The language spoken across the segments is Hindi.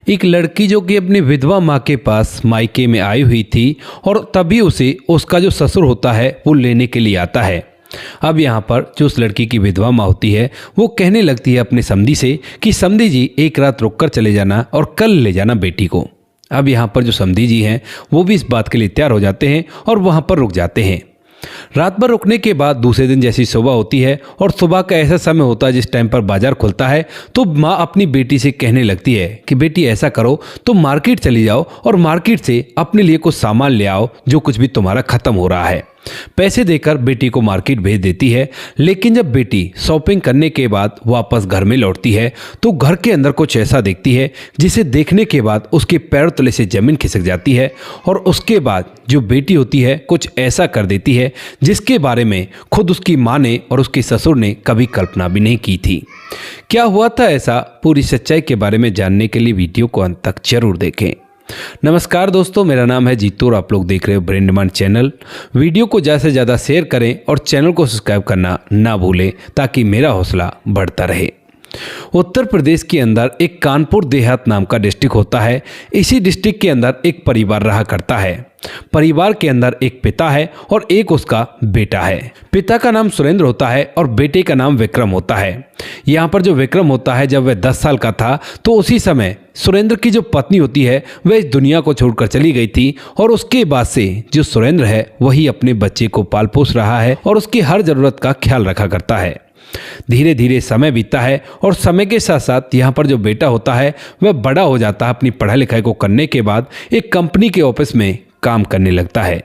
एक लड़की जो कि अपनी विधवा माँ के पास मायके में आई हुई थी और तभी उसे उसका जो ससुर होता है वो लेने के लिए आता है। अब यहाँ पर जो उस लड़की की विधवा माँ होती है वो कहने लगती है अपने समधी से कि समधी जी एक रात रुक कर चले जाना और कल ले जाना बेटी को। अब यहाँ पर जो समधी जी हैं वो भी इस बात के लिए तैयार हो जाते हैं और वहाँ पर रुक जाते हैं। रात भर रुकने के बाद दूसरे दिन जैसी सुबह होती है और सुबह का ऐसा समय होता है जिस टाइम पर बाजार खुलता है, तो माँ अपनी बेटी से कहने लगती है कि बेटी ऐसा करो तो मार्केट चली जाओ और मार्केट से अपने लिए कुछ सामान ले आओ जो कुछ भी तुम्हारा खत्म हो रहा है। पैसे देकर बेटी को मार्केट भेज देती है। लेकिन जब बेटी शॉपिंग करने के बाद वापस घर में लौटती है तो घर के अंदर कुछ ऐसा देखती है जिसे देखने के बाद उसके पैर तले से जमीन खिसक जाती है और उसके बाद जो बेटी होती है कुछ ऐसा कर देती है जिसके बारे में खुद उसकी माँ ने और उसके ससुर ने कभी कल्पना भी नहीं की थी। क्या हुआ था ऐसा, पूरी सच्चाई के बारे में जानने के लिए वीडियो को अंत तक जरूर देखें। नमस्कार दोस्तों, मेरा नाम है जीतू और आप लोग देख रहे हो ब्रेन डिमांड चैनल। वीडियो को ज़्यादा से ज़्यादा शेयर करें और चैनल को सब्सक्राइब करना ना भूलें ताकि मेरा हौसला बढ़ता रहे। उत्तर प्रदेश के अंदर एक कानपुर देहात नाम का डिस्ट्रिक्ट होता है। इसी डिस्ट्रिक्ट के अंदर एक परिवार रहा करता है। परिवार के अंदर एक पिता है और एक उसका बेटा है। पिता का नाम सुरेंद्र होता है और बेटे का नाम विक्रम होता है। यहाँ पर जो विक्रम होता है जब वह 10 साल का था तो उसी समय सुरेंद्र की जो पत्नी होती है वह इस दुनिया को छोड़कर चली गई थी और उसके बाद से जो सुरेंद्र है वही अपने बच्चे को पाल पोस रहा है और उसकी हर जरूरत का ख्याल रखा करता है। धीरे धीरे समय बीतता है और समय के साथ साथ यहाँ पर जो बेटा होता है वह बड़ा हो जाता है। अपनी पढ़ाई लिखाई को करने के बाद एक कंपनी के ऑफिस में काम करने लगता है।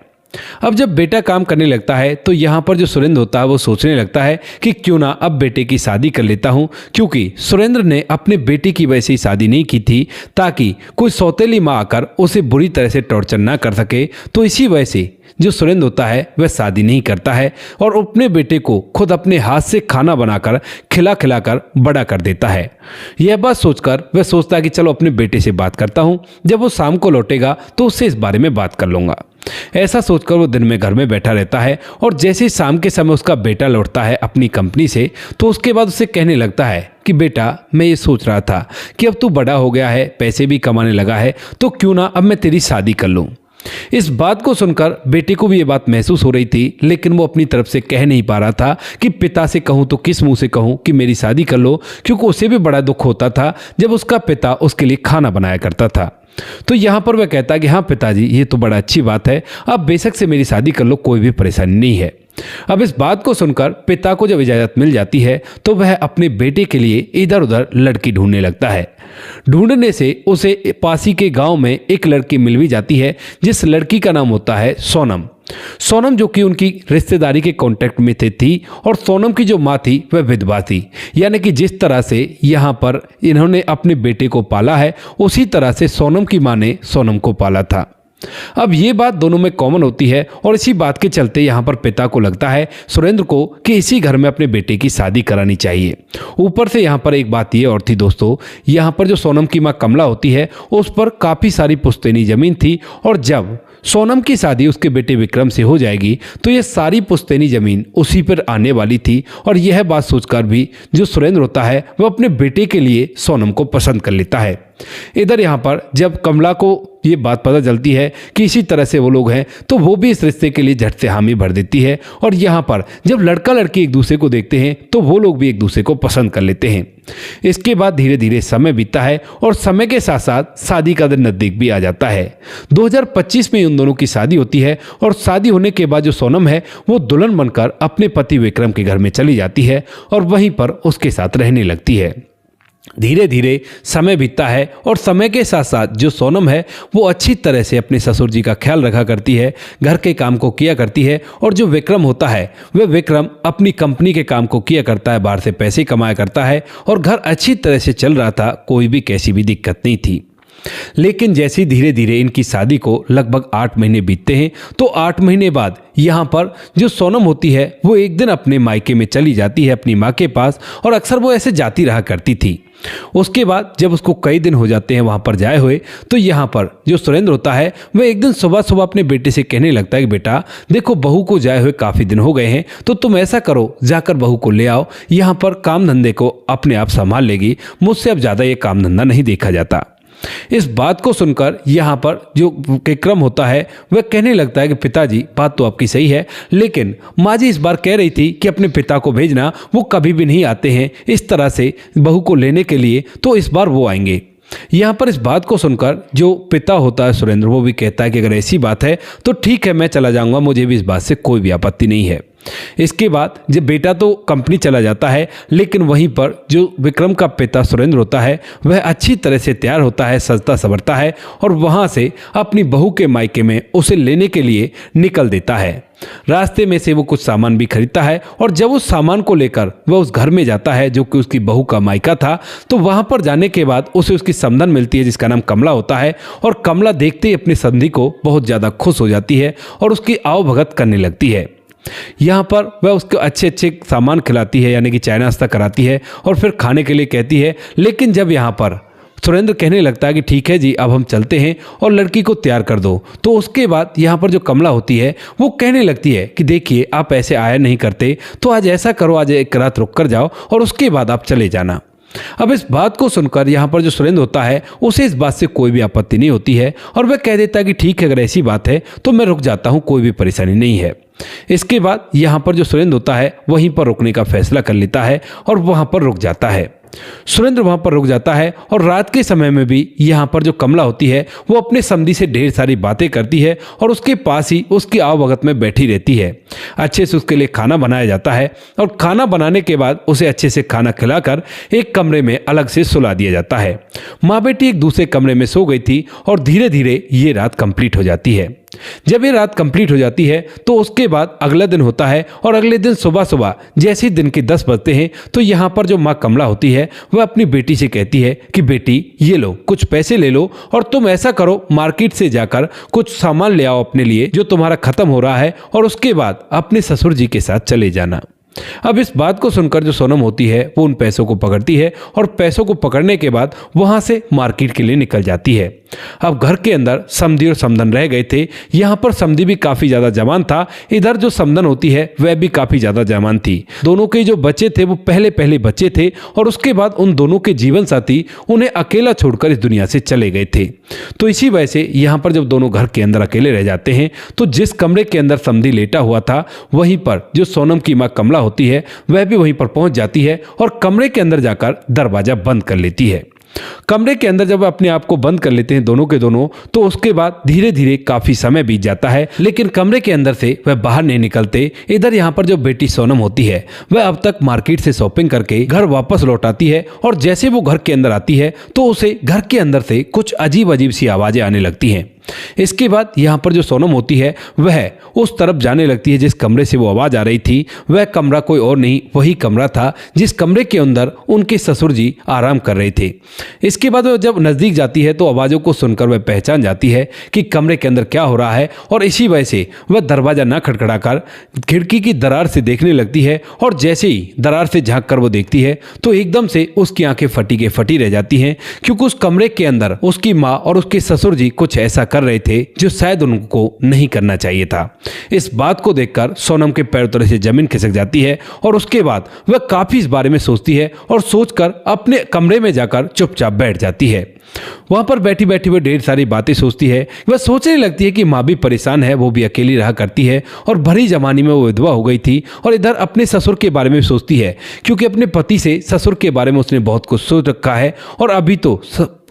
अब जब बेटा काम करने लगता है तो यहाँ पर जो सुरेंद्र होता है वो सोचने लगता है कि क्यों ना अब बेटे की शादी कर लेता हूँ, क्योंकि सुरेंद्र ने अपने बेटे की वजह से ही शादी नहीं की थी ताकि कोई सौतेली माँ आकर उसे बुरी तरह से टॉर्चर ना कर सके। तो इसी वजह से जो सुरेंद्र होता है वह शादी नहीं करता है और अपने बेटे को खुद अपने हाथ से खाना बनाकर खिला खिलाकर बड़ा कर देता है। यह बात सोचकर वह सोचता है कि चलो अपने बेटे से बात करता हूँ, जब वो शाम को लौटेगा तो उससे इस बारे में बात कर लूँगा। ऐसा सोचकर वो दिन में घर में बैठा रहता है और जैसे ही शाम के समय उसका बेटा लौटता है अपनी कंपनी से तो उसके बाद उसे कहने लगता है कि बेटा मैं ये सोच रहा था कि अब तू बड़ा हो गया है, पैसे भी कमाने लगा है, तो क्यों ना अब मैं तेरी शादी कर लूँ। इस बात को सुनकर बेटे को भी ये बात महसूस हो रही थी, लेकिन वो अपनी तरफ से कह नहीं पा रहा था कि पिता से कहूँ तो किस मुंह से कहूँ कि मेरी शादी कर लो, क्योंकि उसे भी बड़ा दुख होता था जब उसका पिता उसके लिए खाना बनाया करता था। तो यहाँ पर वह कहता है कि हाँ पिताजी ये तो बड़ा अच्छी बात है, आप बेशक से मेरी शादी कर लो, कोई भी परेशानी नहीं है। अब इस बात को सुनकर पिता को जब इजाज़त मिल जाती है तो वह अपने बेटे के लिए इधर उधर लड़की ढूंढने लगता है। ढूंढने से उसे पासी के गांव में एक लड़की मिल भी जाती है जिस लड़की का नाम होता है सोनम। सोनम जो कि उनकी रिश्तेदारी के कांटेक्ट में थी और सोनम की जो माँ थी वह विधवा थी। यानी कि जिस तरह से यहाँ पर इन्होंने अपने बेटे को पाला है उसी तरह से सोनम की माँ ने सोनम को पाला था। अब ये बात दोनों में कॉमन होती है और इसी बात के चलते यहाँ पर पिता को लगता है सुरेंद्र को कि इसी घर में अपने बेटे की शादी करानी चाहिए। ऊपर से यहाँ पर एक बात ये और थी दोस्तों, यहाँ पर जो सोनम की माँ कमला होती है उस पर काफ़ी सारी पुश्तैनी ज़मीन थी और जब सोनम की शादी उसके बेटे विक्रम से हो जाएगी तो ये सारी पुश्तैनी ज़मीन उसी पर आने वाली थी। और यह बात सोचकर भी जो सुरेंद्र होता है वह अपने बेटे के लिए सोनम को पसंद कर लेता है। इधर यहाँ पर जब कमला को ये बात पता चलती है कि इसी तरह से वो लोग हैं तो वो भी इस रिश्ते के लिए झट से हामी भर देती है। और यहाँ पर जब लड़का लड़की एक दूसरे को देखते हैं तो वो लोग भी एक दूसरे को पसंद कर लेते हैं। इसके बाद धीरे धीरे समय बीतता है और समय के साथ साथ शादी का दिन नज़दीक भी आ जाता है। 2025 में उन दोनों की शादी होती है और शादी होने के बाद जो सोनम है वो दुल्हन बनकर अपने पति विक्रम के घर में चली जाती है और वहीं पर उसके साथ रहने लगती है। धीरे धीरे समय बीतता है और समय के साथ साथ जो सोनम है वो अच्छी तरह से अपने ससुर जी का ख्याल रखा करती है, घर के काम को किया करती है। और जो विक्रम होता है वह विक्रम अपनी कंपनी के काम को किया करता है, बाहर से पैसे कमाया करता है और घर अच्छी तरह से चल रहा था, कोई भी कैसी भी दिक्कत नहीं थी। लेकिन जैसे ही धीरे धीरे इनकी शादी को लगभग 8 महीने बीतते हैं तो 8 महीने बाद यहाँ पर जो सोनम होती है वो एक दिन अपने मायके में चली जाती है अपनी माँ के पास और अक्सर वो ऐसे जाती रहा करती थी। उसके बाद जब उसको कई दिन हो जाते हैं वहाँ पर जाए हुए तो यहाँ पर जो सुरेंद्र होता है वह एक दिन सुबह सुबह अपने बेटे से कहने लगता है कि बेटा देखो बहू को जाए हुए काफ़ी दिन हो गए हैं, तो तुम ऐसा करो जाकर बहू को ले आओ, यहाँ पर काम धंधे को अपने आप संभाल लेगी, मुझसे अब ज़्यादा ये काम धंधा नहीं देखा जाता। इस बात को सुनकर यहाँ पर जो विक्रम होता है वह कहने लगता है कि पिताजी, बात तो आपकी सही है, लेकिन माँ जी इस बार कह रही थी कि अपने पिता को भेजना, वो कभी भी नहीं आते हैं इस तरह से बहू को लेने के लिए, तो इस बार वो आएंगे। यहाँ पर इस बात को सुनकर जो पिता होता है सुरेंद्र, वो भी कहता है कि अगर ऐसी बात है तो ठीक है, मैं चला जाऊँगा, मुझे भी इस बात से कोई भी आपत्ति नहीं है। इसके बाद जब बेटा तो कंपनी चला जाता है, लेकिन वहीं पर जो विक्रम का पिता सुरेंद्र होता है वह अच्छी तरह से तैयार होता है, सजता संवरता है और वहां से अपनी बहू के मायके में उसे लेने के लिए निकल देता है। रास्ते में से वो कुछ सामान भी खरीदता है और जब उस सामान को लेकर वह उस घर में जाता है जो कि उसकी बहू का मायका था, तो वहां पर जाने के बाद उसे उसकी समधन मिलती है जिसका नाम कमला होता है। और कमला देखते ही अपनी संधि को बहुत ज़्यादा खुश हो जाती है और उसकी आवभगत करने लगती है। यहाँ पर वह उसको अच्छे अच्छे सामान खिलाती है, यानी कि चाय नाश्ता कराती है और फिर खाने के लिए कहती है। लेकिन जब यहाँ पर सुरेंद्र कहने लगता है कि ठीक है जी, अब हम चलते हैं और लड़की को तैयार कर दो, तो उसके बाद यहाँ पर जो कमला होती है वो कहने लगती है कि देखिए, आप ऐसे आया नहीं करते, तो आज ऐसा करो, आज एक रात रुक कर जाओ और उसके बाद आप चले जाना। अब इस बात को सुनकर यहाँ पर जो सुरेंद्र होता है उसे इस बात से कोई भी आपत्ति नहीं होती है और वह कह देता है कि ठीक है, अगर ऐसी बात है तो मैं रुक जाता हूँ, कोई भी परेशानी नहीं है। इसके बाद यहाँ पर जो सुरेंद्र होता है वहीं पर रुकने का फैसला कर लेता है और वहाँ पर रुक जाता है। सुरेंद्र वहां पर रुक जाता है और रात के समय में भी यहाँ पर जो कमला होती है वो अपने समधी से ढेर सारी बातें करती है और उसके पास ही उसकी आवभगत में बैठी रहती है। अच्छे से उसके लिए खाना बनाया जाता है और खाना बनाने के बाद उसे अच्छे से खाना खिलाकर एक कमरे में अलग से सुला दिया जाता है। माँ बेटी एक दूसरे कमरे में सो गई थी और धीरे धीरे ये रात कंप्लीट हो जाती है। जब ये रात कंप्लीट हो जाती है तो उसके बाद अगला दिन होता है और अगले दिन सुबह सुबह जैसे ही दिन के 10 बजते हैं तो यहाँ पर जो माँ कमला होती है वह अपनी बेटी से कहती है कि बेटी, ये लो, कुछ पैसे ले लो और तुम ऐसा करो, मार्केट से जाकर कुछ सामान ले आओ अपने लिए जो तुम्हारा खत्म हो रहा है और उसके बाद अपने ससुर जी के साथ चले जाना। अब इस बात को सुनकर जो सोनम होती है वो उन पैसों को पकड़ती है और पैसों को पकड़ने के बाद वहां से मार्केट के लिए निकल जाती है। अब घर के अंदर समधी और समधन रह गए थे। यहाँ पर समधी भी काफी ज्यादा जवान था, इधर जो समधन होती है वह भी काफी ज्यादा जवान थी। दोनों के जो बच्चे थे वो पहले पहले बच्चे थे और उसके बाद उन दोनों के जीवन साथी उन्हें अकेला छोड़कर इस दुनिया से चले गए थे। तो इसी वजह से यहाँ पर जब दोनों घर के अंदर अकेले रह जाते हैं तो जिस कमरे के अंदर समधी लेटा हुआ था वहीं पर जो सोनम की माँ कमला होती है वह भी वहीं पर पहुंच जाती है और कमरे के अंदर जाकर दरवाजा बंद कर लेती है। कमरे के अंदर जब अपने आप को बंद कर लेते हैं दोनों के दोनों, तो उसके बाद धीरे धीरे काफी समय बीत जाता है, लेकिन कमरे के अंदर से वह बाहर नहीं निकलते। इधर यहाँ पर जो बेटी सोनम होती है वह अब तक मार्केट से शॉपिंग करके घर वापस लौट आती है और जैसे वो घर के अंदर आती है तो उसे घर के अंदर से कुछ अजीब अजीब सी आवाजें आने लगती हैं। इसके बाद यहाँ पर जो सोनम होती है वह उस तरफ जाने लगती है जिस कमरे से वो आवाज आ रही थी। वह कमरा कोई और नहीं, वही कमरा था जिस कमरे के अंदर उनके ससुर जी आराम कर रहे थे। इसके बाद वह जब नजदीक जाती है तो आवाजों को सुनकर वह पहचान जाती है कि कमरे के अंदर क्या हो रहा है और इसी वजह से वह दरवाजा ना खटखटाकर खिड़की की दरार से देखने लगती है और जैसे ही दरार से झांक कर वो देखती है तो एकदम से उसकी आंखें फटी के फटी रह जाती हैं, क्योंकि उस कमरे के अंदर उसकी माँ और उसके ससुर जी कुछ ऐसा कर रहे थे जो शायद उनको नहीं करना चाहिए था। इस बात को देखकर सोनम के पैर तले से जमीन खिसक जाती है और उसके बाद वह काफी इस बारे में सोचती है और सोचकर अपने कमरे में जाकर चुपचाप बैठ जाती है। वहां पर बैठी बैठी वह ढेर सारी बातें सोचती है। वह सोचने लगती है कि माँ भी परेशान है, वो भी अकेली रहा करती है और भरी जवानी में वो विधवा हो गई थी। और इधर अपने ससुर के बारे में सोचती है, क्योंकि अपने पति से ससुर के बारे में उसने बहुत कुछ सोच रखा है और अभी तो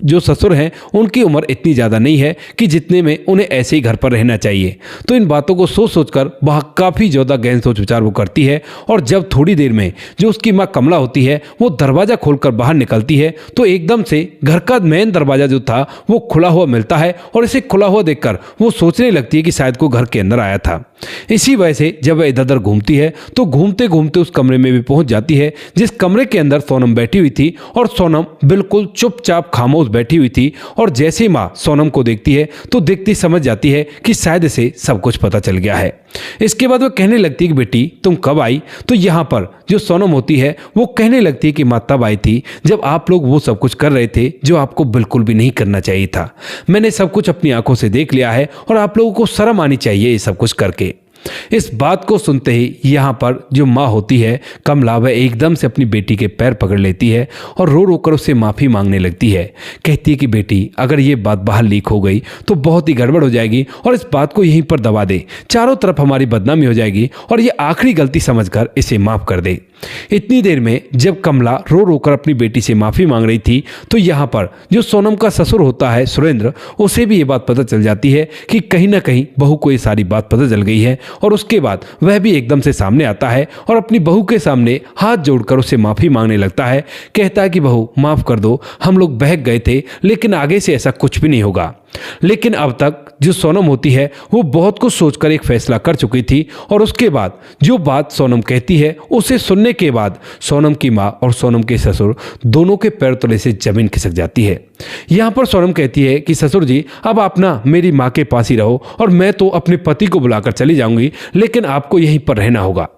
जो ससुर हैं उनकी उम्र इतनी ज़्यादा नहीं है कि जितने में उन्हें ऐसे ही घर पर रहना चाहिए। तो इन बातों को सोच सोचकर वह काफ़ी ज़्यादा गहन सोच विचार वो करती है। और जब थोड़ी देर में जो उसकी माँ कमला होती है वो दरवाज़ा खोलकर बाहर निकलती है तो एकदम से घर का मेन दरवाज़ा जो था वो खुला हुआ मिलता है और इसे खुला हुआ देखकर वो सोचने लगती है कि शायद कोई घर के अंदर आया था। इसी वजह से जब वह इधर उधर घूमती है तो घूमते घूमते उस कमरे में भी पहुंच जाती है जिस कमरे के अंदर सोनम बैठी हुई थी। और सोनम बिल्कुल चुपचाप खामोश बैठी हुई थी और जैसे ही माँ सोनम को देखती है तो देखती समझ जाती है कि शायद इसे सब कुछ पता चल गया है। इसके बाद वह कहने लगती है कि बेटी तुम कब आई? तो यहाँ पर जो सोनम होती है वो कहने लगती है कि माँ तब आई थी जब आप लोग वो सब कुछ कर रहे थे जो आपको बिल्कुल भी नहीं करना चाहिए था। मैंने सब कुछ अपनी आंखों से देख लिया है और आप लोगों को शर्म आनी चाहिए ये सब कुछ करके। इस बात को सुनते ही यहाँ पर जो माँ होती है कमला, वह एकदम से अपनी बेटी के पैर पकड़ लेती है और रो रो कर उससे माफ़ी मांगने लगती है। कहती है कि बेटी, अगर ये बात बाहर लीक हो गई तो बहुत ही गड़बड़ हो जाएगी और इस बात को यहीं पर दबा दे, चारों तरफ हमारी बदनामी हो जाएगी और ये आखिरी गलती समझकर इसे माफ़ कर दे। इतनी देर में जब कमला रो रो कर अपनी बेटी से माफ़ी मांग रही थी तो यहाँ पर जो सोनम का ससुर होता है सुरेंद्र, उसे भी ये बात पता चल जाती है कि कहीं ना कहीं बहू को ये सारी बात पता चल गई है और उसके बाद वह भी एकदम से सामने आता है और अपनी बहू के सामने हाथ जोड़कर उसे माफ़ी मांगने लगता है। कहता है कि बहू, माफ़ कर दो, हम लोग बहक गए थे, लेकिन आगे से ऐसा कुछ भी नहीं होगा। लेकिन अब तक जो सोनम होती है वो बहुत कुछ सोचकर एक फैसला कर चुकी थी और उसके बाद जो बात सोनम कहती है उसे सुनने के बाद सोनम की माँ और सोनम के ससुर दोनों के पैर तले से जमीन खिसक जाती है। यहाँ पर सोनम कहती है कि ससुर जी, अब आप ना मेरी माँ के पास ही रहो और मैं तो अपने पति को बुलाकर चली जाऊंगी, लेकिन आपको यहीं पर रहना होगा।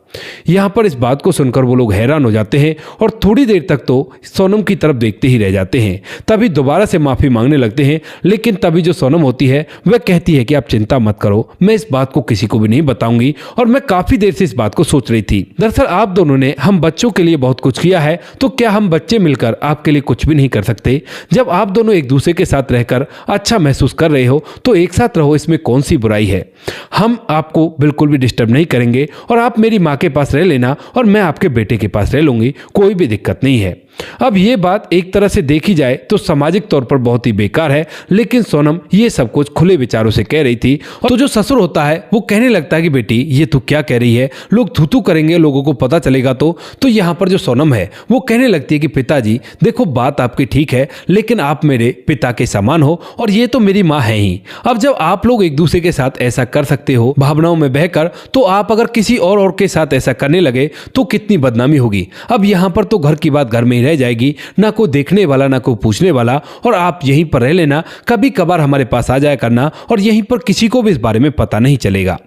यहाँ पर इस बात को सुनकर वो लोग हैरान हो जाते हैं और थोड़ी देर तक तो सोनम की तरफ देखते ही रह जाते हैं। तभी दोबारा से माफ़ी मांगने लगते हैं, लेकिन तभी जो सोनम होती है वह कहती है कि आप चिंता मत करो, मैं इस बात को किसी को भी नहीं बताऊंगी और मैं काफ़ी देर से इस बात को सोच रही थी। दरअसल आप दोनों ने हम बच्चों के लिए बहुत कुछ किया है, तो क्या हम बच्चे मिलकर आपके लिए कुछ भी नहीं कर सकते? जब आप दोनों एक दूसरे के साथ रहकर अच्छा महसूस कर रहे हो तो एक साथ रहो, इसमें कौन सी बुराई है? हम आपको बिल्कुल भी डिस्टर्ब नहीं करेंगे और आप मेरी माँ के पास रह लेना और मैं आपके बेटे के पास रह लूंगी, कोई भी दिक्कत नहीं है। अब ये बात एक तरह से देखी जाए तो सामाजिक तौर पर बहुत ही बेकार है, लेकिन सोनम ये सब कुछ खुले विचारों से कह रही थी। और तो जो ससुर होता है वो कहने लगता है कि बेटी, ये तू क्या कह रही है, लोग थू थू करेंगे, लोगों को पता चलेगा तो यहाँ पर जो सोनम है वो कहने लगती है कि पिताजी देखो, बात आपकी ठीक है, लेकिन आप मेरे पिता के समान हो और ये तो मेरी माँ है ही। अब जब आप लोग एक दूसरे के साथ ऐसा कर सकते हो भावनाओं में बहकर, तो आप अगर किसी और के साथ ऐसा करने लगे तो कितनी बदनामी होगी। अब यहाँ पर तो घर की बात घर में रह जाएगी, ना कोई देखने वाला ना कोई पूछने वाला, और आप यहीं पर रह लेना, कभी कभार हमारे पास आ जाया करना और यहीं पर किसी को भी इस बारे में पता नहीं चलेगा।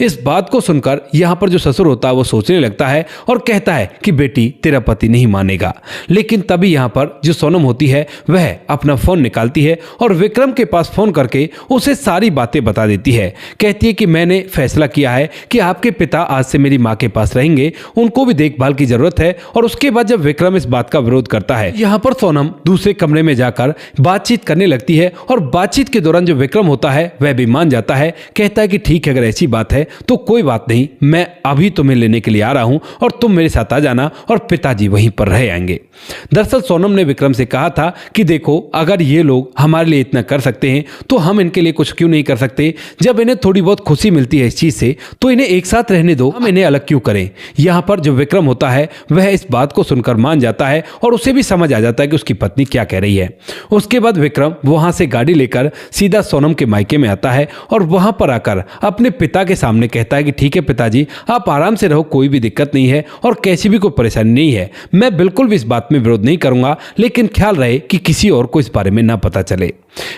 इस बात को सुनकर यहाँ पर जो ससुर होता है वो सोचने लगता है और कहता है कि बेटी, तेरा पति नहीं मानेगा। लेकिन तभी यहाँ पर जो सोनम होती है वह अपना फोन निकालती है और विक्रम के पास फोन करके उसे सारी बातें बता देती है। कहती है कि मैंने फैसला किया है कि आपके पिता आज से मेरी माँ के पास रहेंगे, उनको भी देखभाल की जरूरत है। और उसके बाद जब विक्रम इस बात का विरोध करता है, यहाँ पर सोनम दूसरे कमरे में जाकर बातचीत करने लगती है और बातचीत के दौरान जो विक्रम होता है वह भी मान जाता है। कहता है कि ठीक है, अगर ऐसी बात है तो कोई बात नहीं, मैं अभी तुम्हें लेने के लिए आ रहा हूं और तुम मेरे साथ आ जाना और पिताजी वहीं पर रह आएंगे। दरअसल सोनम ने विक्रम से कहा था कि देखो, अगर ये लोग हमारे लिए इतना कर सकते हैं तो हम इनके लिए कुछ क्यों नहीं कर सकते? जब इन्हें थोड़ी बहुत खुशी मिलती है इस चीज से तो इन्हें एक साथ रहने दो, हम इन्हें अलग क्यों करें? यहाँ पर जो विक्रम होता है वह इस बात को सुनकर मान जाता है और उसे भी समझ आ जाता है कि उसकी पत्नी क्या कह रही है। उसके बाद विक्रम वहां से गाड़ी लेकर सीधा सोनम के मायके में आता है और वहां पर आकर अपने पिता के सामने कहता है कि ठीक है पिताजी, आप आराम से रहो, कोई भी दिक्कत नहीं है और कैसी भी कोई परेशानी नहीं है, मैं बिल्कुल भी इस बात में विरोध नहीं करूंगा, लेकिन ख्याल रहे कि किसी और को इस बारे में ना पता चले।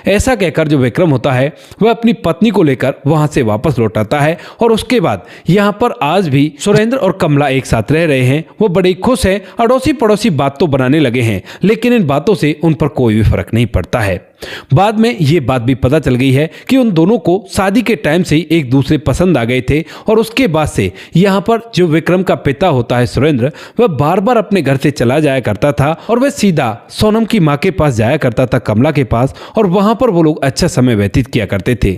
ऐसा कहकर जो विक्रम होता है वह अपनी पत्नी को लेकर वहां से वापस लौट आता है और उसके बाद यहाँ पर आज भी सुरेंद्र और कमला एक साथ रह रहे हैं। वो बड़े खुश हैं, अड़ोसी पड़ोसी बात तो बनाने लगे हैं, लेकिन इन बातों से उन पर कोई भी फर्क नहीं पड़ता है। बाद में ये बात भी पता चल गई है कि उन दोनों को शादी के टाइम से ही एक दूसरे पसंद आ गए थे और उसके बाद से यहाँ पर जो विक्रम का पिता होता है सुरेंद्र, वह बार बार अपने घर से चला जाया करता था और वह सीधा सोनम की माँ के पास जाया करता था, कमला के पास, और वहां पर वो लोग अच्छा समय व्यतीत किया करते थे।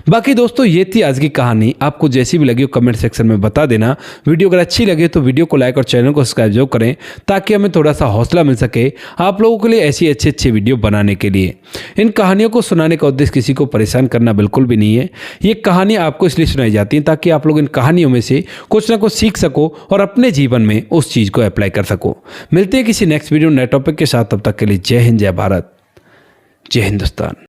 बाकी दोस्तों, ये थी आज की कहानी। आपको जैसी भी लगी हो कमेंट सेक्शन में बता देना। वीडियो अगर अच्छी लगे तो वीडियो को लाइक और चैनल को सब्सक्राइब जरूर करें ताकि हमें थोड़ा सा हौसला मिल सके आप लोगों के लिए ऐसी अच्छे वीडियो बनाने के लिए। इन कहानियों को सुनाने का उद्देश्य किसी को परेशान करना बिल्कुल भी नहीं है। ये कहानियां आपको इसलिए सुनाई जाती हैं ताकि आप लोग इन कहानियों में से कुछ ना कुछ सीख सको और अपने जीवन में उस चीज को अप्लाई कर सको। मिलते हैं किसी नेक्स्ट वीडियो नए टॉपिक के साथ, तब तक के लिए जय हिंद, जय भारत, जय हिंदुस्तान।